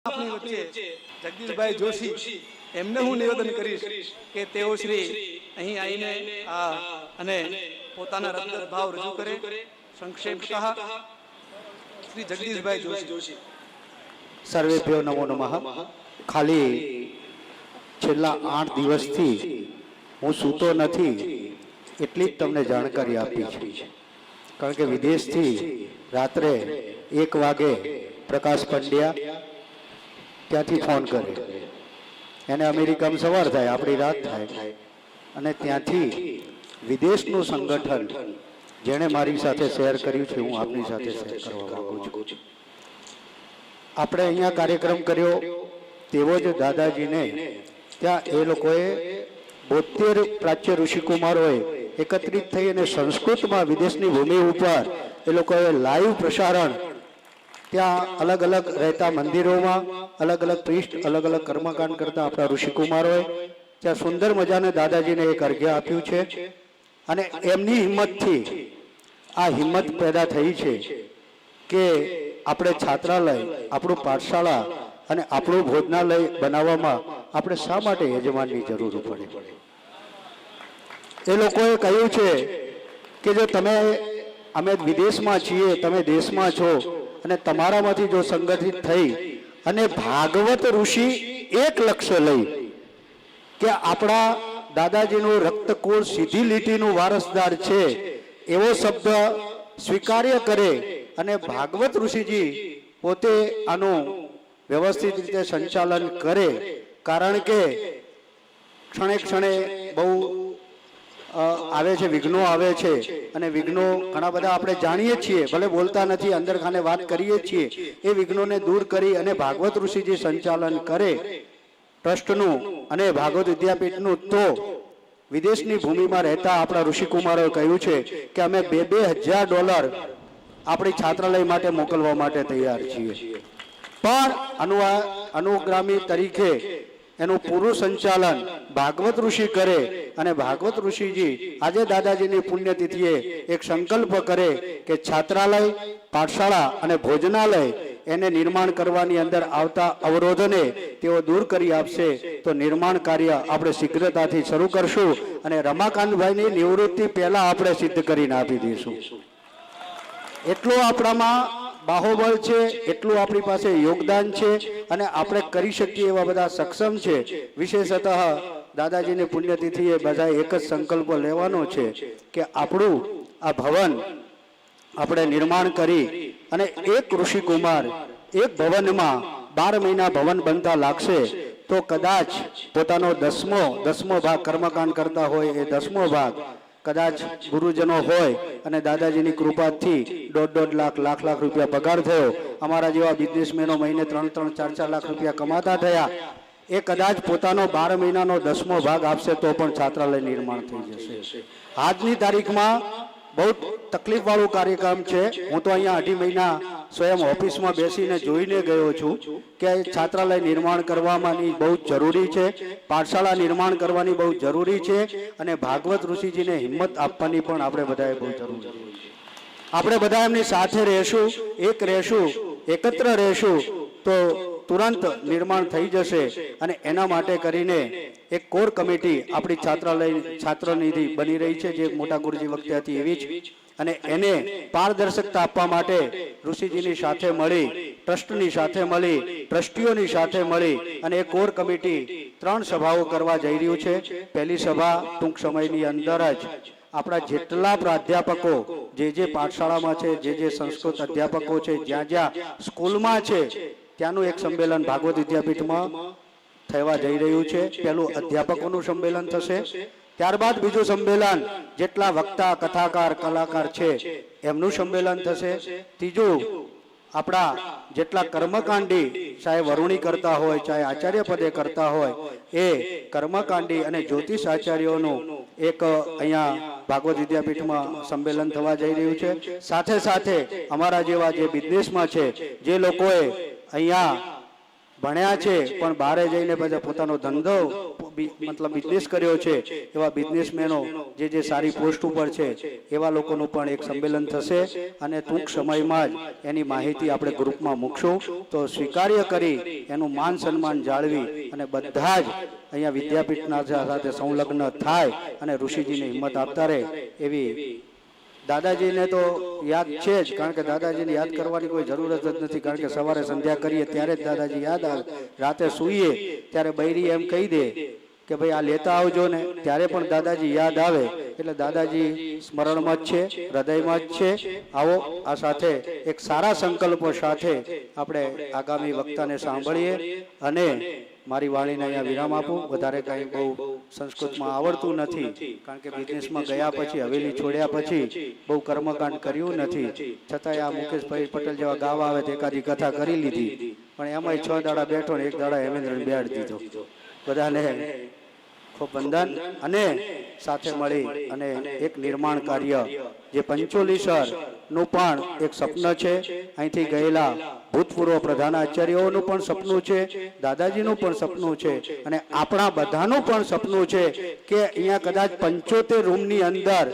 આપણી વચ્ચે જગદીશભાઈ જોશી એમને હું નિવેદન કરીશ કે તેઓ શ્રી અહીં આવીને અને પોતાના હૃદયગત ભાવ રજૂ કરે. સંક્ષેપતઃ શ્રી જગદીશભાઈ જોશી. સર્વેભ્યો નમો નમઃ. ખાલી છેલ્લા 8 દિવસથી હું સૂતો નથી એટલી જ તમને જાણકારી આપી છે. કારણ કે વિદેશથી રાત્રે 1 વાગે પ્રકાશ પંડ્યા ત્યાંથી ફોન કરે. એને અમેરિકામાં સવાર થાય, આપણી રાત થાય, અને ત્યાંથી વિદેશનું સંગઠન જેણે મારી સાથે શેર કર્યું છે, હું આપની સાથે શેર કરવા માંગુ છું. આપણે અહીંયા કાર્યક્રમ કર્યો તેવો જ દાદાજીને ત્યાં એ લોકોએ 72 પ્રાચ્ય ઋષિકુમારોએ એકત્રિત થઈ અને સંસ્કૃતમાં વિદેશની ભૂમિ ઉપર એ લોકોએ લાઈવ પ્રસારણ ત્યાં અલગ અલગ રહેતા મંદિરોમાં અલગ અલગ પ્રિસ્ટ અલગ અલગ કર્મકાંડ કરતા આપણા ઋષિકુમારોએ ત્યાં સુંદર મજાને દાદાજીને એક અર્ઘ્ય આપ્યું છે. અને એમની હિંમતથી આ હિંમત પેદા થઈ છે કે આપણે છાત્રાલય, આપણું પાઠશાળા અને આપણું ભોજનાલય બનાવવામાં આપણે શા માટે યજમાનની જરૂર પડે. એ લોકોએ કહ્યું છે કે જો તમે, અમે વિદેશમાં છીએ, તમે દેશમાં છો, અને તમારામાંથી જો સંગઠિત થઈ અને ભાગવત ઋષિ એક લક્ષ્ય લઈ કે આપણા દાદાજીનું રક્તકુળ સીધી લીટીનું વારસદાર છે એવો શબ્દ સ્વીકાર્ય કરે અને ભાગવત ઋષિજી પોતે આનું વ્યવસ્થિત રીતે સંચાલન કરે. કારણ કે ક્ષણે ક્ષણે બહુ આવે છે, વિઘ્નો આવે છે, અને વિઘ્નો ઘણા બધા આપણે જાણીએ છીએ, ભલે બોલતા નથી, અંદર ખાને વાત કરીએ છીએ. એ વિઘ્નોને દૂર કરી અને ભાગવત ઋષિજી સંચાલન કરે ટ્રસ્ટનું અને ભાગવત વિદ્યાપીઠનું, તો વિદેશની ભૂમિમાં રહેતા આપણા ઋષિકુમારોએ કહ્યું છે કે અમે $2,000 આપણી છાત્રાલય માટે મોકલવા માટે તૈયાર છીએ. પણ અનુગામી તરીકે એનું પૂરું સંચાલન ભાગવત ઋષિ કરે. અને ભાગવત ઋષિજી આજે દાદાજીની પુણ્યતિથિએ એક સંકલ્પ કરે કે છાત્રાલય, પાઠશાળા અને ભોજનાલય એને નિર્માણ કરવાની અંદર આવતા અવરોધને તેઓ દૂર કરી આપશે. તો નિર્માણ કાર્ય આપણે શીઘ્રતાથી શરૂ કરશું અને રમાકાંતભાઈની નિવૃત્તિ પહેલા આપણે સિદ્ધ કરીને આપી દઈશું. એટલું આપણામાં બાહોબળ છે, એટલું આપણી પાસે યોગદાન છે, અને આપણે કરી શકીએ એવા બધા સક્ષમ છે. વિશેષતઃ દાદાજીની પુણ્યતિથિએ બધા એક જ સંકલ્પ લેવાનો છે કે આપણું આ ભવન આપણે નિર્માણ કરી અને એક ઋષિકુમાર એક ભવનમાં 12 મહિના ભવન બનતા લાગશે તો કદાચ પોતાનો 10મો ભાગ કર્મકાંડ કરતા હોય, એ 10મો ભાગ કદાચ ગુરુજનો હોય અને દાદાજીની કૃપાથી 1.5 લાખ રૂપિયા પગાર થયો, અમારા જેવા બિઝનેસમેનો મહિને 3-3, 4-4 લાખ રૂપિયા કમાતા થયા, એ કદાચ પોતાનો 12 મહિનાનો 10મો ભાગ આપશે તો પણ છાત્રાલય નિર્માણ થઈ જશે. આજની તારીખમાં બહુ તકલીફ વાળું કાર્યક્રમ છે. હું તો અહીંયા 2.5 મહિના સ્વયં ઓફિસમાં બેસીને જોઈને ગયો છું કે છાત્રાલય નિર્માણ કરવાની બહુ જરૂરી છે, પાઠશાળા નિર્માણ કરવાની બહુ જરૂરી છે, અને ભાગવત ઋષિજીને હિંમત આપવાની પણ આપણે બધાએ બહુ જરૂર છે. આપણે બધા એમની સાથે રહેશું, એક રહેશું, એકત્ર રહેશું તો તુરંત નિર્માણ થઈ જશે. અને એના માટે કરીને એક કોર કમિટી આપણી છાત્રનિધિ બની રહી છે, જે મોટા ગુરુજી વખતે હતી એવી જ, અને એને પારદર્શકતા આપવા માટે ઋષિજીની સાથે મળી, ટ્રસ્ટની સાથે મળી, ટ્રસ્ટીઓની સાથે મળી અને એક કોર કમિટી 3 સભાઓ કરવા જઈ રહ્યું છે. પહેલી સભા ટૂંક સમયની અંદર જ આપણા જેટલા પ્રાધ્યાપકો જે પાઠશાળામાં છે, જે સંસ્કૃત અધ્યાપકો છે, જ્યાં સ્કૂલમાં છે, ત્યાંનું એક સંમેલન ભાગવત વિદ્યાપીઠમાં થવા જઈ રહ્યું છે. પહેલું અધ્યાપકોનું સંમેલન થશે, ત્યારબાદ બીજું સંમેલન જેટલા વક્તા, કથાકાર, કલાકાર છે એમનું સંમેલન થશે. ત્રીજું આપણા જેટલા કર્મકાંડી, ચાહે વરુણી કરતા હોય, ચાહે આચાર્ય પદે કરતા હોય, એ કર્મકાંડી અને જ્યોતિષ આચાર્યોનું એક અહીંયા ભાગવત વિદ્યાપીઠમાં સંમેલન થવા જઈ રહ્યું છે. સાથે સાથે અમારા જેવા જે બિઝનેસમાં છે, જે લોકોએ અહીંયા ભણ્યા છે પણ બહારે જઈને બધા પોતાનો ધંધો મતલબ બિઝનેસ કર્યો છે એવા બિઝનેસમેનો જે સારી પોસ્ટ ઉપર છે એવા લોકોનું પણ એક સંમેલન થશે અને ટૂંક સમયમાં જ એની માહિતી આપણે ગ્રુપમાં મૂકશું. તો સ્વીકાર્ય કરી એનું માન સન્માન જાળવી અને બધા જ અહીંયા વિદ્યાપીઠના સાથે સંલગ્ન થાય અને ઋષિજીને હિંમત આપતા રહે એવી દાદાજીને તો યાદ છે જ, કારણ કે દાદાજીને યાદ કરવાની કોઈ જરૂરત જ નથી, કારણ કે સવારે સંધ્યા કરીએ ત્યારે જ દાદાજી યાદ આવે, રાતે સૂઈએ ત્યારે બૈરી એમ કહી દે કે ભાઈ આ લેતા આવજો ને, ત્યારે પણ દાદાજી યાદ આવે. એટલે દાદાજી સ્મરણમાં જ છે, હૃદયમાં જ છે. આવો આ સાથે એક સારા સંકલ્પો સાથે આપણે આગામી વક્તાને સાંભળીએ અને મારી વાણીને અહીંયા વિરામ આપું. વધારે કાંઈ બહુ સંસ્કૃતમાં આવડતું નથી, કારણ કે બિઝનેસમાં ગયા પછી, હવેલી છોડ્યા પછી બહુ કર્મકાંડ કર્યું નથી. છતાંય આ મુકેશભાઈ પટેલ જેવા ગાવા આવે તો એકાદી કથા કરી લીધી, પણ એમાંય 6 દાડા બેઠો ને 1 દાડા હેમેન્દ્રને બેહાડી દીધો. બધાને ખૂબ વંદન અને સાથે મળી અને એક નિર્માણ કાર્ય જે પંચોલીસર નું પણ એક સપનું છે. અહીંથી ગયેલા ભૂતપૂર્વ પ્રધાનાચાર્યોનું પણ સપનું છે, દાદાજીનું પણ સપનું છે અને આપણા બધાનું પણ સપનું છે કે અહીંયા કદાચ 75 રૂમની અંદર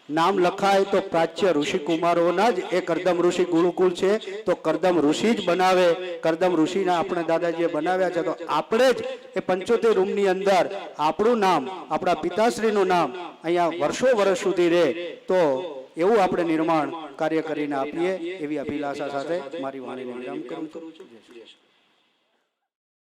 નામ લખાય તો પ્રાચ્ય ઋષિકુમારોના જ એ કરદમ ઋષિ ગુરુકુળ છે. તો કરદમ ઋષિ જ બનાવે, કરદમ ઋષિના આપણે દાદાજીએ બનાવ્યા છે, તો આપણે જ એ 75 રૂમની અંદર આપણું નામ, આપણા પિતાશ્રીનું નામ અહીંયા વર્ષો વર્ષ સુધી રહે, તો એવું આપણે નિર્માણ કાર્ય કરીને આપીએ એવી અભિલાષા સાથે મારી વાણીને વિરામ કરું છું.